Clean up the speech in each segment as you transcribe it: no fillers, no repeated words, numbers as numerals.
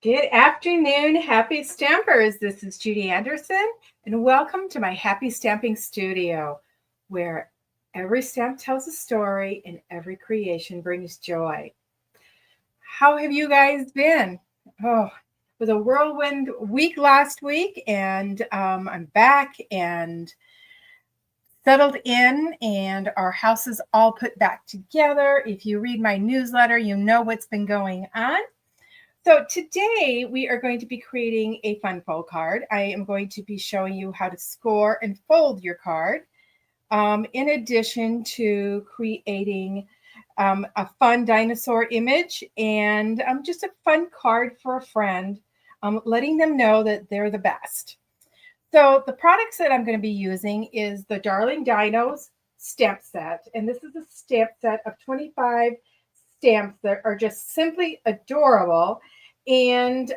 Good afternoon, happy stampers. This is Judy Anderson, and welcome to my Happy Stamping Studio, where every stamp tells a story and every creation brings joy. How have you guys been? Oh, it was a whirlwind week last week, and I'm back and settled in, and our house is all put back together. If you read my newsletter, you know what's been going on. So today we are going to be creating a fun fold card. I am going to be showing you how to score and fold your card, in addition to creating a fun dinosaur image and just a fun card for a friend, letting them know that they're the best. So the products that I'm going to be using is the Darling Dinos stamp set, and this is a stamp set of 25 stamps that are just simply adorable. And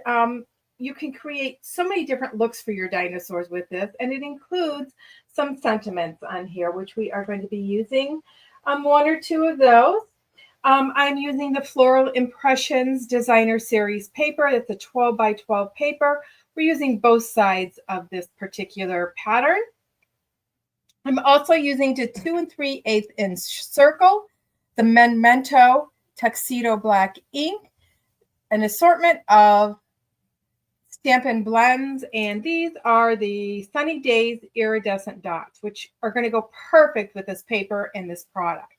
you can create so many different looks for your dinosaurs with this. And it includes some sentiments on here, which we are going to be using one or two of those. I'm using the Floral Impressions Designer Series paper. It's a 12 by 12 paper. We're using both sides of this particular pattern. I'm also using the 2 3/8 inch circle, the Memento Tuxedo Black ink, an assortment of Stampin' Blends, and these are the Sunny Days Iridescent Dots, which are going to go perfect with this paper and this project.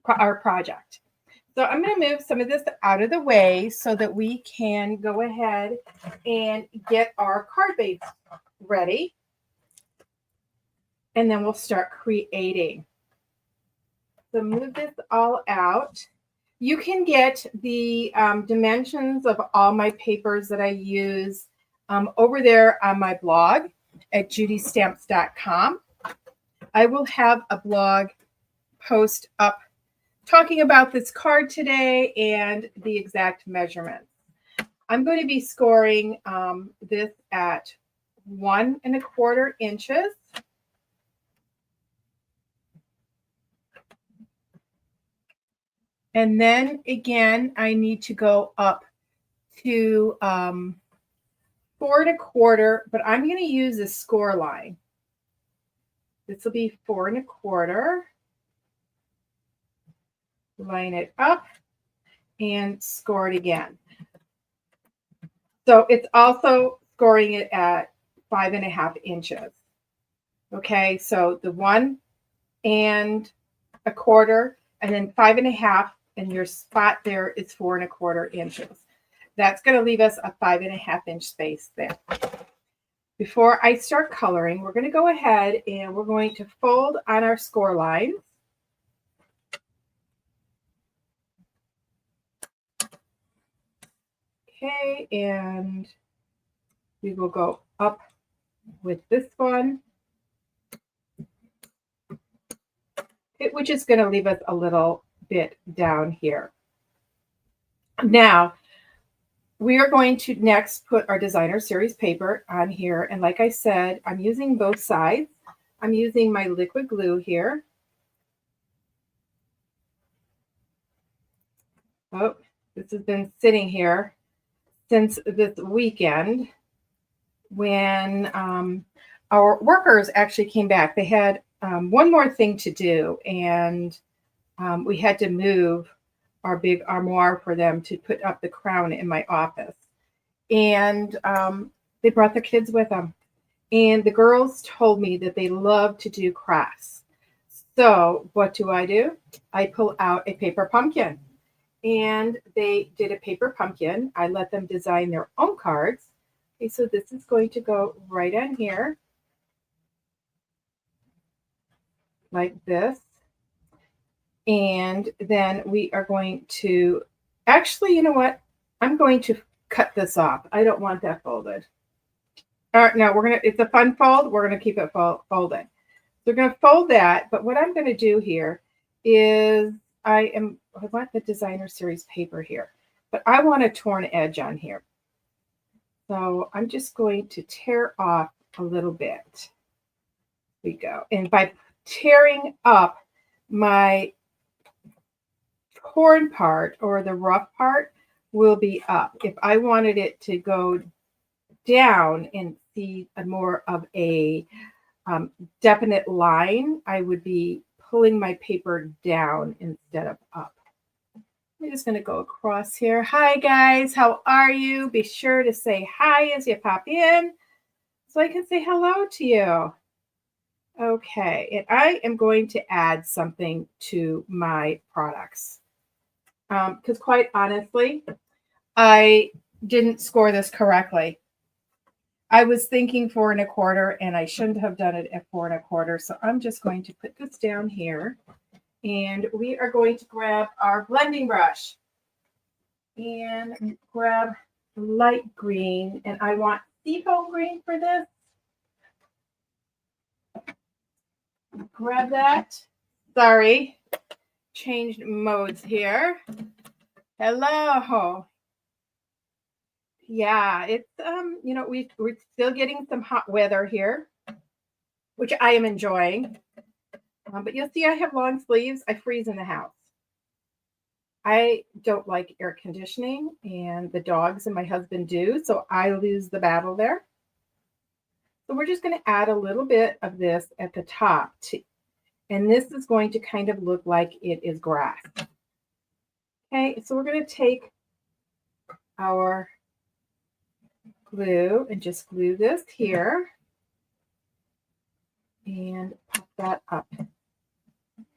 So I'm going to move some of this out of the way so that we can go ahead and get our card base ready. And then we'll start creating. So move this all out. You can get the dimensions of all my papers that I use over there on my blog at judystamps.com. I will have a blog post up talking about this card today and the exact measurements. I'm going to be scoring this at 1 1/4 inches. And then again, I need to go up to 4 1/4, but I'm going to use a score line. This will be 4 1/4. Line it up and score it again. So it's also scoring it at 5 1/2 inches. Okay, so the 1 1/4 and then 5 1/2, and your spot there is 4 1/4 inches. That's going to leave us a 5 1/2 inch space there. Before I start coloring, we're going to go ahead and we're going to fold on our score lines. Okay, and we will go up with this one, which is going to leave us a little bit down here. Now, we are going to next put our designer series paper on here. And like I said, I'm using both sides. I'm using my liquid glue here. Oh, this has been sitting here since this weekend when our workers actually came back. They had one more thing to do, and we had to move our big armoire for them to put up the crown in my office. And they brought their kids with them. And the girls told me that they love to do crafts. So what do? I pull out a paper pumpkin. And they did a paper pumpkin. I let them design their own cards. Okay, so this is going to go right on here, like this. And then we are going to, actually, you know what? I'm going to cut this off. I don't want that folded. All right, no, it's a fun fold. We're going to keep it folded. So we're going to fold that. But what I'm going to do here is I want the designer series paper here, but I want a torn edge on here. So I'm just going to tear off a little bit. There we go. And by tearing up my torn part or the rough part, will be up. If I wanted it to go down and see a more of a definite line, I would be pulling my paper down instead of up. I'm just going to go across here. Hi guys, how are you? Be sure to say hi as you pop in so I can say hello to you. Okay, and I am going to add something to my products because quite honestly, I didn't score this correctly. I was thinking 4 1/4 and I shouldn't have done it at 4 1/4. So I'm just going to put this down here and we are going to grab our blending brush and grab light green. And I want seafoam green for this. Grab that. Sorry, changed modes here. Hello. Yeah, it's you know, we're still getting some hot weather here, which I am enjoying. But you'll see I have long sleeves. I freeze in the house. I don't like air conditioning, and the dogs and my husband do, so I lose the battle there. So we're just going to add a little bit of this at the top, and this is going to kind of look like it is grass. Okay, so we're going to take our glue and just glue this here and pop that up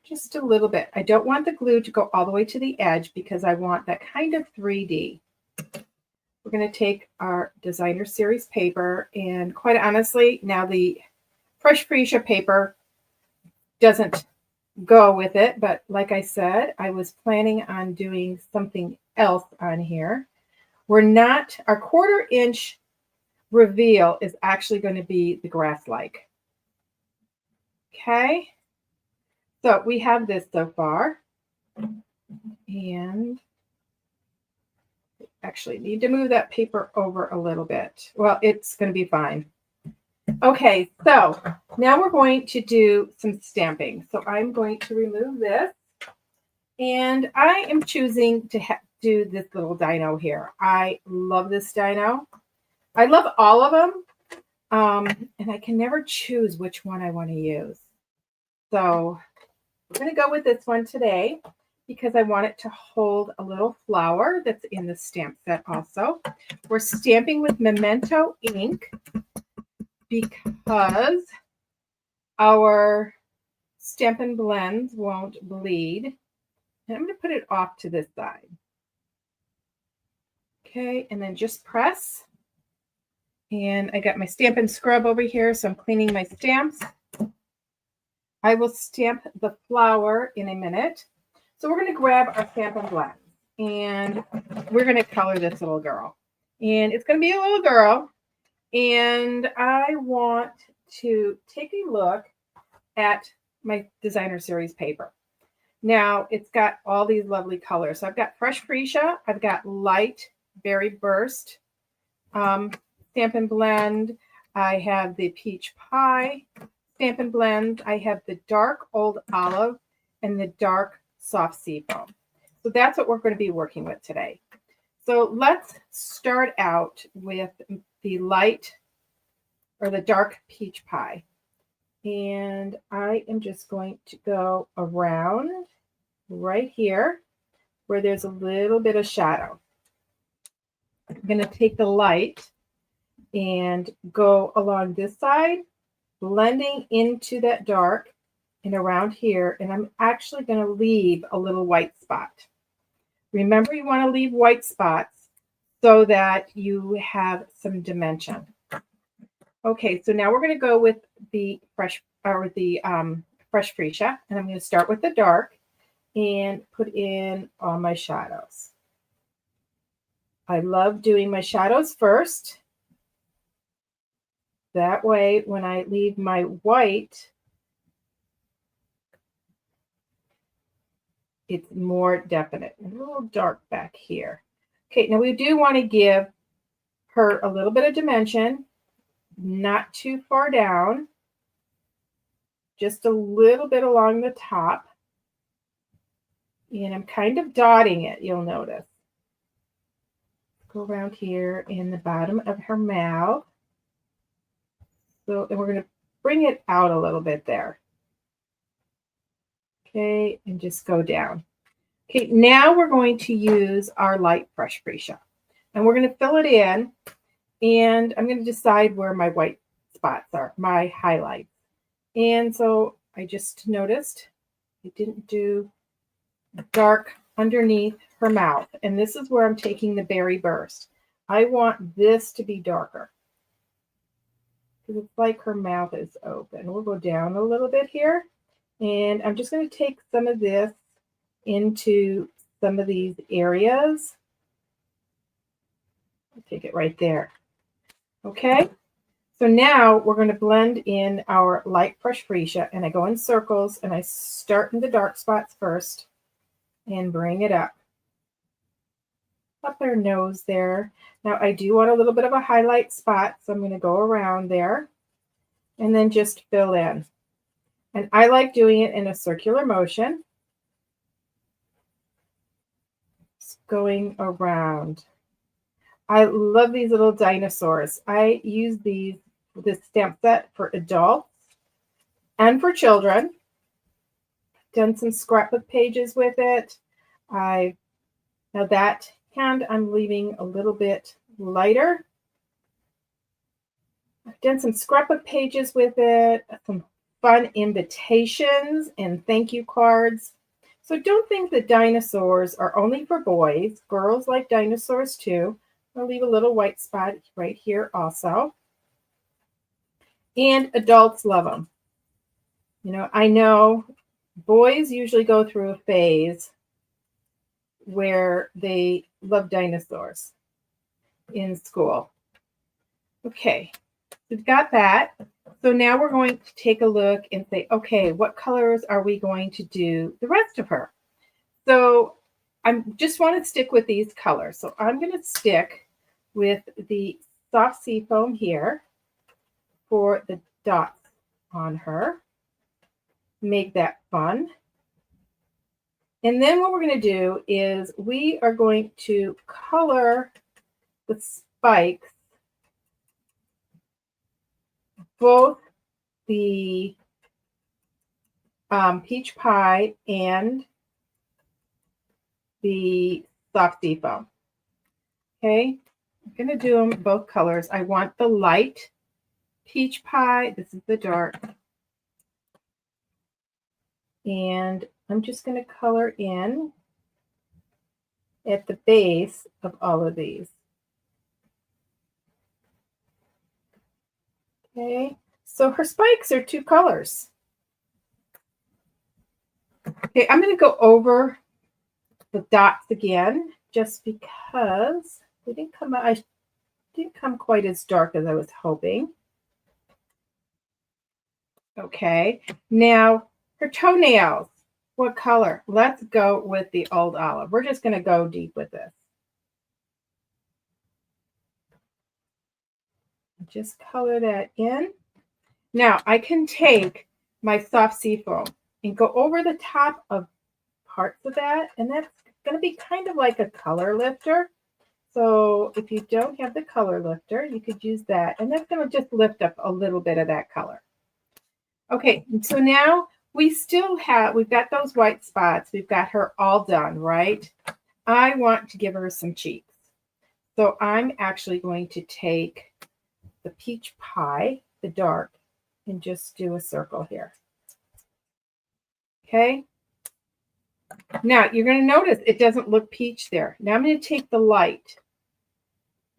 just a little bit. I don't want the glue to go all the way to the edge because I want that kind of 3D. We're going to take our designer series paper, and quite honestly, now the fresh freesia paper doesn't go with it, but like I said, I was planning on doing something else on here. Our 1/4-inch reveal is actually going to be the grass-like. Okay, so we have this so far, and actually need to move that paper over a little bit. Well, it's going to be fine. Okay, so now we're going to do some stamping. So I'm going to remove this, and I am choosing to do this little dino here. I love this dino. I love all of them, and I can never choose which one I want to use. So we're going to go with this one today because I want it to hold a little flower that's in the stamp set also. We're stamping with Memento ink because our Stampin' Blends won't bleed. And I'm going to put it off to this side. Okay, and then just press. And I got my Stampin' Scrub over here, so I'm cleaning my stamps. I will stamp the flower in a minute. So we're going to grab our Stampin' Blend, and we're going to color this little girl. And it's going to be a little girl. And I want to take a look at my designer series paper. Now it's got all these lovely colors. So I've got fresh freesia, I've got light berry burst, Stampin' Blend, I have the peach pie Stampin' Blend, I have the dark old olive and the dark soft seafoam. So that's what we're going to be working with today. So let's start out with the light or the dark peach pie. And I am just going to go around right here where there's a little bit of shadow. I'm going to take the light and go along this side, blending into that dark and around here. And I'm actually going to leave a little white spot. Remember, you want to leave white spots so that you have some dimension. Okay, so now we're going to go with the fresh freesia, and I'm going to start with the dark and put in all my shadows. I love doing my shadows first. That way, when I leave my white, it's more definite. A little dark back here. Okay, now we do want to give her a little bit of dimension, not too far down, just a little bit along the top. And I'm kind of dotting it, you'll notice. go around here in the bottom of her mouth. So, and we're going to bring it out a little bit there. Okay, and just go down. Okay, now we're going to use our light brush freesia. And we're going to fill it in. And I'm going to decide where my white spots are, my highlights. And so I just noticed I didn't do dark underneath her mouth. And this is where I'm taking the berry burst. I want this to be darker, because it's like her mouth is open. We'll go down a little bit here. And I'm just going to take some of this into some of these areas. I'll take it right there. Okay. So now we're going to blend in our light brush freesia, and I go in circles and I start in the dark spots first and bring it up her nose there. Now I do want a little bit of a highlight spot, so I'm going to go around there and then just fill in. And I like doing it in a circular motion. Just going around. I love these little dinosaurs. I use this stamp set for adults and for children. Done some scrapbook pages with it. Now that hand I'm leaving a little bit lighter. I've done some scrapbook pages with it, some fun invitations and thank you cards. So don't think that dinosaurs are only for boys. Girls like dinosaurs too. I'll leave a little white spot right here also. And adults love them. You know, I know boys usually go through a phase where they love dinosaurs in school. Okay, we've got that. So now we're going to take a look and say, okay, what colors are we going to do the rest of her? So I just want to stick with these colors. So I'm going to stick with the soft sea foam here for the dots on her. Make that fun. And then what we're going to do is we are going to color the spikes, both the peach pie and the soft sea foam. Okay, I'm going to do them both colors. I want the light peach pie. This is the dark. And I'm just going to color in at the base of all of these. Okay, so her spikes are two colors. Okay, I'm going to go over the dots again, just because they didn't come out. I didn't come quite as dark as I was hoping. Okay, now her toenails. What color? Let's go with the old olive. We're just going to go deep with this. Just color that in. Now I can take my soft sea foam and go over the top of parts of that, and that's going to be kind of like a color lifter. So if you don't have the color lifter, you could use that, and that's going to just lift up a little bit of that color. Okay, so now we've got those white spots. We've got her all done, right? I want to give her some cheeks. So I'm actually going to take the peach pie, the dark, and just do a circle here. Okay. Now you're going to notice it doesn't look peach there. Now I'm going to take the light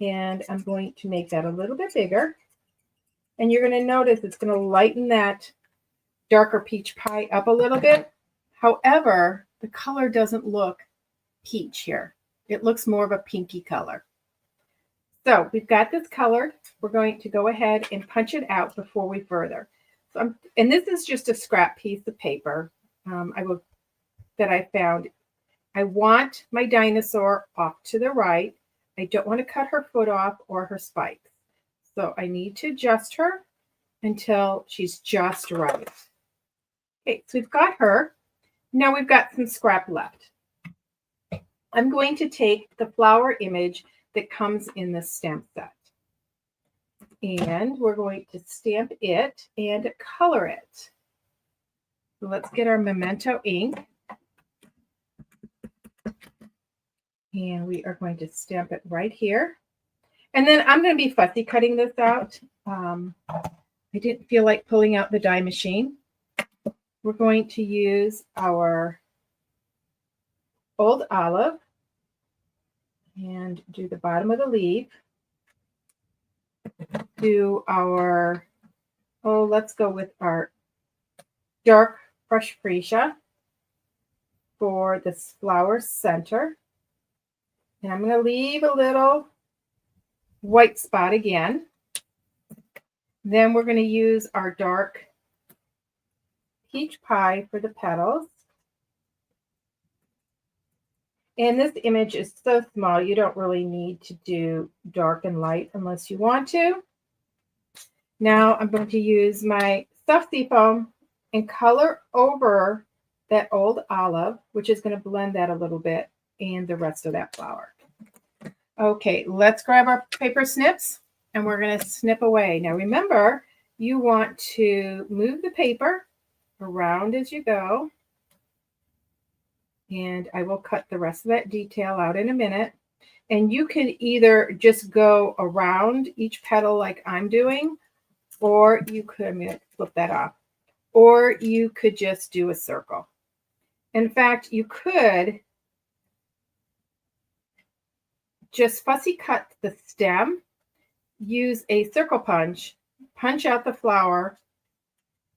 and I'm going to make that a little bit bigger. And you're going to notice it's going to lighten that darker peach pie up a little bit. However, the color doesn't look peach here. It looks more of a pinky color. So we've got this colored. We're going to go ahead and punch it out before we further. So and this is just a scrap piece of paper that I found. I want my dinosaur off to the right. I don't want to cut her foot off or her spikes. So I need to adjust her until she's just right. Okay, so we've got her. Now we've got some scrap left. I'm going to take the flower image that comes in this stamp set. And we're going to stamp it and color it. So let's get our memento ink. And we are going to stamp it right here. And then I'm going to be fussy cutting this out. I didn't feel like pulling out the die machine. We're going to use our old olive and do the bottom of the leaf. Do our, let's go with our dark fresh freesia for this flower center. And I'm going to leave a little white spot again. Then we're going to use our dark peach pie for the petals. And this image is so small, you don't really need to do dark and light unless you want to. Now I'm going to use my stuffed seafoam and color over that old olive, which is going to blend that a little bit and the rest of that flower. Okay, let's grab our paper snips and we're going to snip away. Now remember, you want to move the paper around as you go. And I will cut the rest of that detail out in a minute. And you can either just go around each petal like I'm doing, or you could, I'm going to flip that off, or you could just do a circle. In fact, you could just fussy cut the stem, use a circle punch, punch out the flower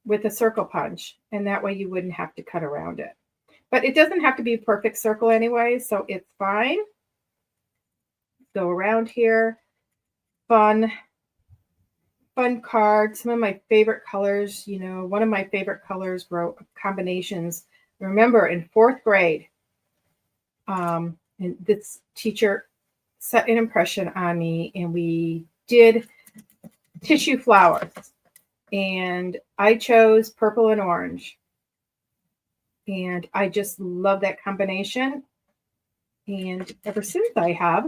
with a circle punch, and that way you wouldn't have to cut around it. But it doesn't have to be a perfect circle anyway, so it's fine. Go around here. Fun card. Some of my favorite colors, you know, one of my favorite colors were combinations. Remember, in 4th grade, and this teacher set an impression on me, and we did tissue flowers. And I chose purple and orange. And I just love that combination. And ever since I have,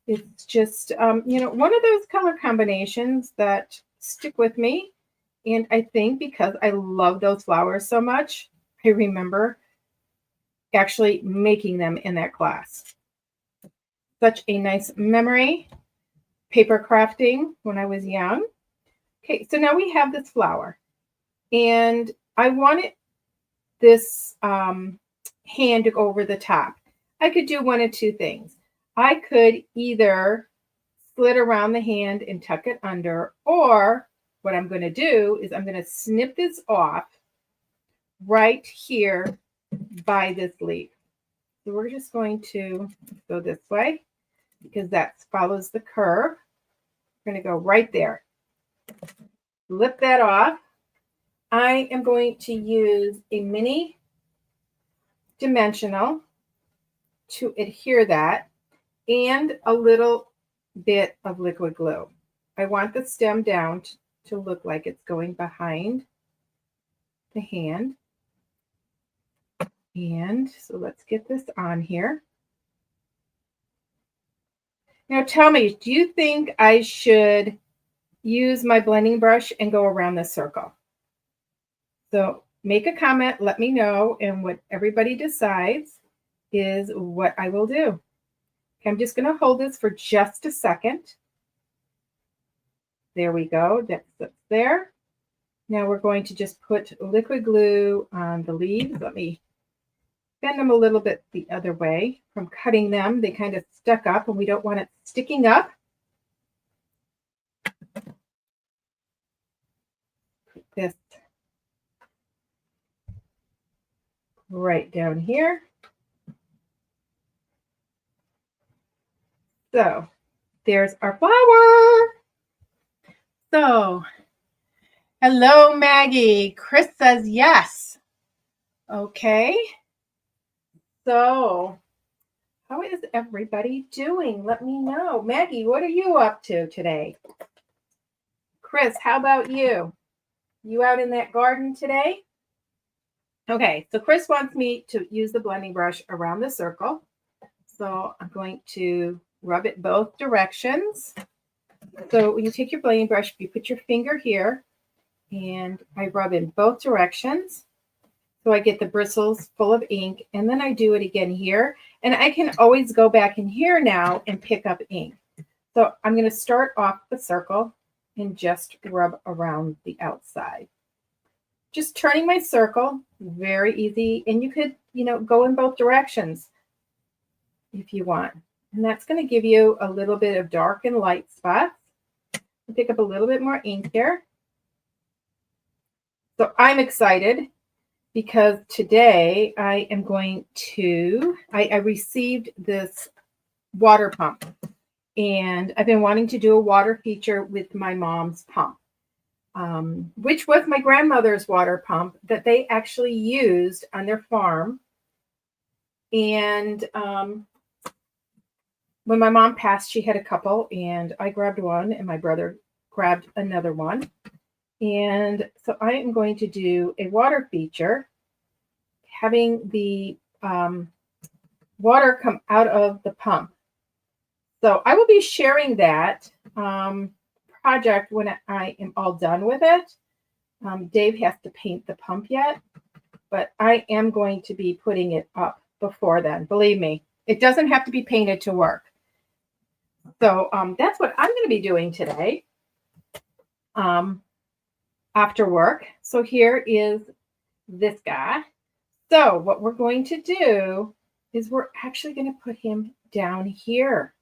it's just, you know, one of those color combinations that stick with me. And I think because I love those flowers so much, I remember actually making them in that class. Such a nice memory. Paper crafting when I was young. Okay, so now we have this flower. And I wanted this hand to go over the top. I could do one of two things. I could either slit around the hand and tuck it under, or what I'm going to do is I'm going to snip this off right here by this leaf. So we're just going to go this way because that follows the curve. We're going to go right there. Lip that off. I am going to use a mini dimensional to adhere that and a little bit of liquid glue. I want the stem down to look like it's going behind the hand. And so let's get this on here. Now tell me, do you think I should use my blending brush and go around the circle? So make a comment, let me know, and what everybody decides is what I will do. Okay, I'm just going to hold this for just a second. There we go. That's there. Now we're going to just put liquid glue on the leaves. Let me bend them a little bit the other way from cutting them. They kind of stuck up and we don't want it sticking up. Put this right down here. So there's our flower. So, hello, Maggie. Chris says yes. Okay. So, how is everybody doing? Let me know. Maggie, what are you up to today? Chris, how about you? You out in that garden today? Okay, so Chris wants me to use the blending brush around the circle. So I'm going to rub it both directions. So when you take your blending brush, you put your finger here, and I rub in both directions. So I get the bristles full of ink, and then I do it again here. And I can always go back in here now and pick up ink. So I'm going to start off the circle and just rub around the outside. Just turning my circle, very easy. And you could, go in both directions if you want. And that's going to give you a little bit of dark and light spots. I'll pick up a little bit more ink here. So I'm excited because today I am going to, I received this water pump, and I've been wanting to do a water feature with my mom's pump, which was my grandmother's water pump that they actually used on their farm. And when my mom passed, she had a couple, and I grabbed one, and my brother grabbed another one. And so I am going to do a water feature, having the water come out of the pump. So I will be sharing that project when I am all done with it. Dave has to paint the pump yet, but I am going to be putting it up before then. Believe me, it doesn't have to be painted to work. So that's what I'm going to be doing today. After work. So here is this guy. So what we're going to do is we're actually going to put him down here.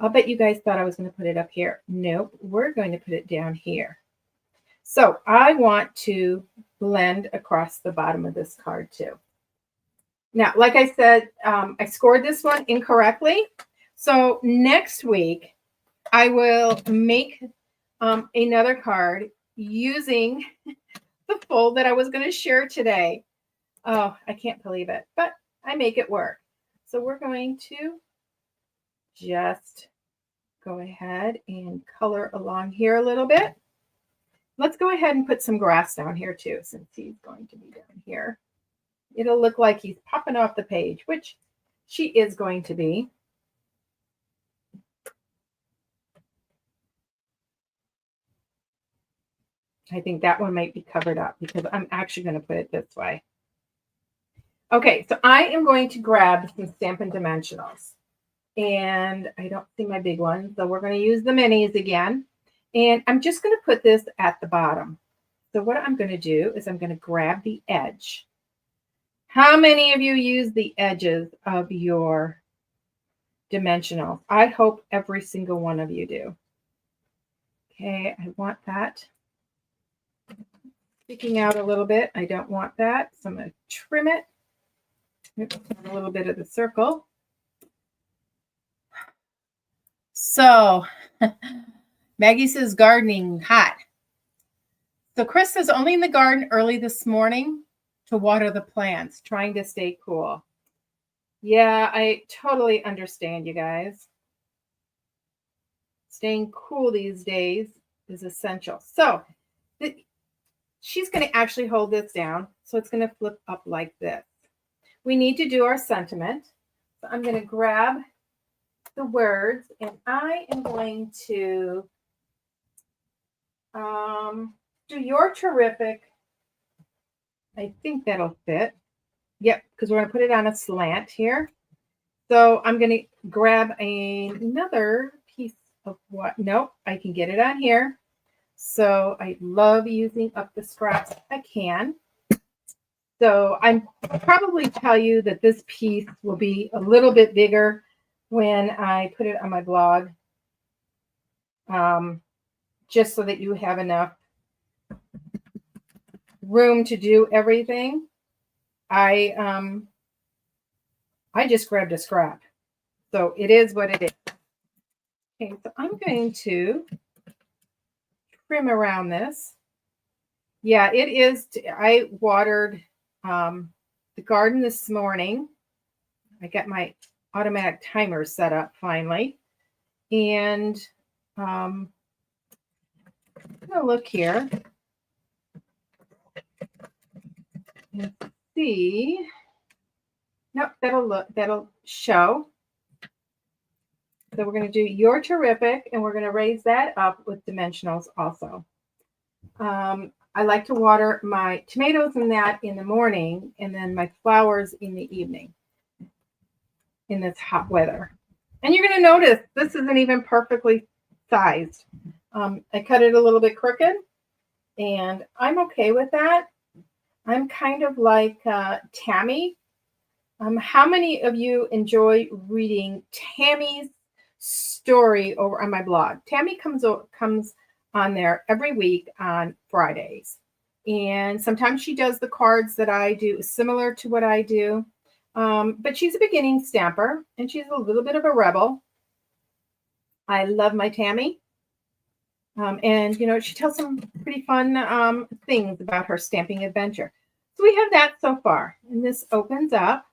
I'll bet you guys thought I was going to put it up here. Nope, we're going to put it down here. So I want to blend across the bottom of this card too. Now, like I said, I scored this one incorrectly. So next week, I will make another card using the fold that I was going to share today. Oh, I can't believe it, but I make it work. So we're going to just go ahead and color along here a little bit. Let's go ahead and put some grass down here too, since he's going to be down here. It'll look like he's popping off the page, which she is going to be. I think that one might be covered up because I'm actually going to put it this way. Okay, so I am going to grab some Stampin' Dimensionals. And I don't see my big ones, so we're going to use the minis again. And I'm just going to put this at the bottom. So what I'm going to do is I'm going to grab the edge. How many of you use the edges of your dimensionals? I hope every single one of you do. Okay, I want that sticking out a little bit. I don't want that, so I'm going to trim it. A little bit of the circle. So Maggie says gardening hot. So Chris is only in the garden early this morning to water the plants, trying to stay cool. Yeah, I totally understand, you guys. Staying cool these days is essential. So she's going to actually hold this down. So it's going to flip up like this. We need to do our sentiment. So I'm going to grab the words, and I am going to do "You're terrific." I think that'll fit. Yep, because we're going to put it on a slant here. So I'm going to grab another piece of what? Nope, I can get it on here. So I love using up the scraps if I can. So I'll probably tell you that this piece will be a little bit bigger when I put it on my blog, just so that you have enough room to do everything. I just grabbed a scrap. So it is what it is. Okay, so I'm going to trim around this. Yeah, it is. I watered the garden this morning. I got my automatic timer set up finally. And I'm going to look here and see. Nope, that'll show. So we're going to do You're Terrific, and we're going to raise that up with dimensionals also. I like to water my tomatoes and that in the morning, and then my flowers in the evening in this hot weather. And you're going to notice this isn't even perfectly sized. I cut it a little bit crooked, and I'm okay with that. I'm kind of like Tammy. How many of you enjoy reading Tammy's story over on my blog? Tammy comes on there every week on Fridays. And sometimes she does the cards that I do, similar to what I do. But she's a beginning stamper, and she's a little bit of a rebel. I love my Tammy. And, you know, she tells some pretty fun things about her stamping adventure. So we have that so far. And this opens up.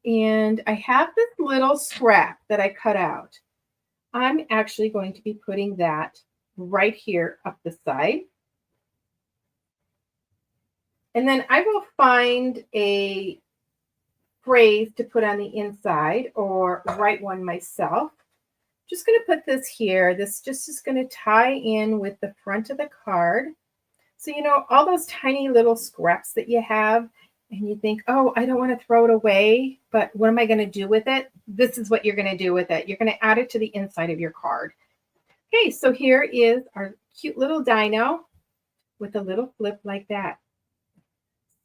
And I have this little scrap that I cut out. I'm actually going to be putting that right here up the side. And then I will find a phrase to put on the inside or write one myself. Just going to put this here. This just is going to tie in with the front of the card. So, you know, all those tiny little scraps that you have, and you think, oh, I don't want to throw it away, but what am I going to do with it? This is what you're going to do with it. You're going to add it to the inside of your card. Okay, so here is our cute little dino with a little flip like that.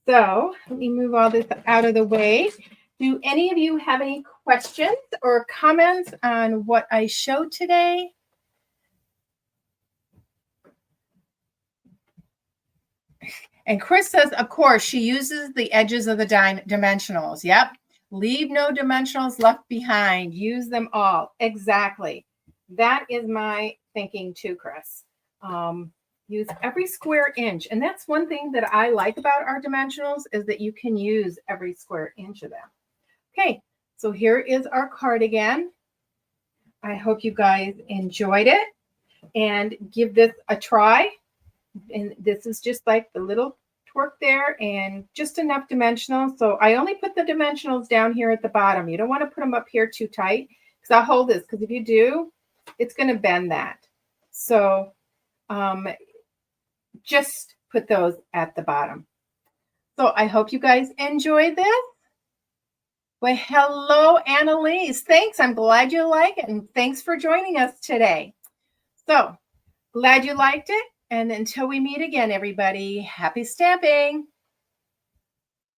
So let me move all this out of the way. Do any of you have any questions or comments on what I showed today? And Chris says, of course, she uses the edges of the dimensionals. Yep. Leave no dimensionals left behind. Use them all. Exactly. That is my thinking too, Chris. Use every square inch. And that's one thing that I like about our dimensionals is that you can use every square inch of them. Okay, so here is our card again. I hope you guys enjoyed it and give this a try. And this is just like the little twerk there and just enough dimensionals. So I only put the dimensionals down here at the bottom. You don't want to put them up here too tight because I'll hold this, because if you do, it's going to bend that. So just put those at the bottom. So I hope you guys enjoyed this. Well, hello, Annalise. Thanks. I'm glad you like it. And thanks for joining us today. So glad you liked it. And until we meet again, everybody, happy stamping.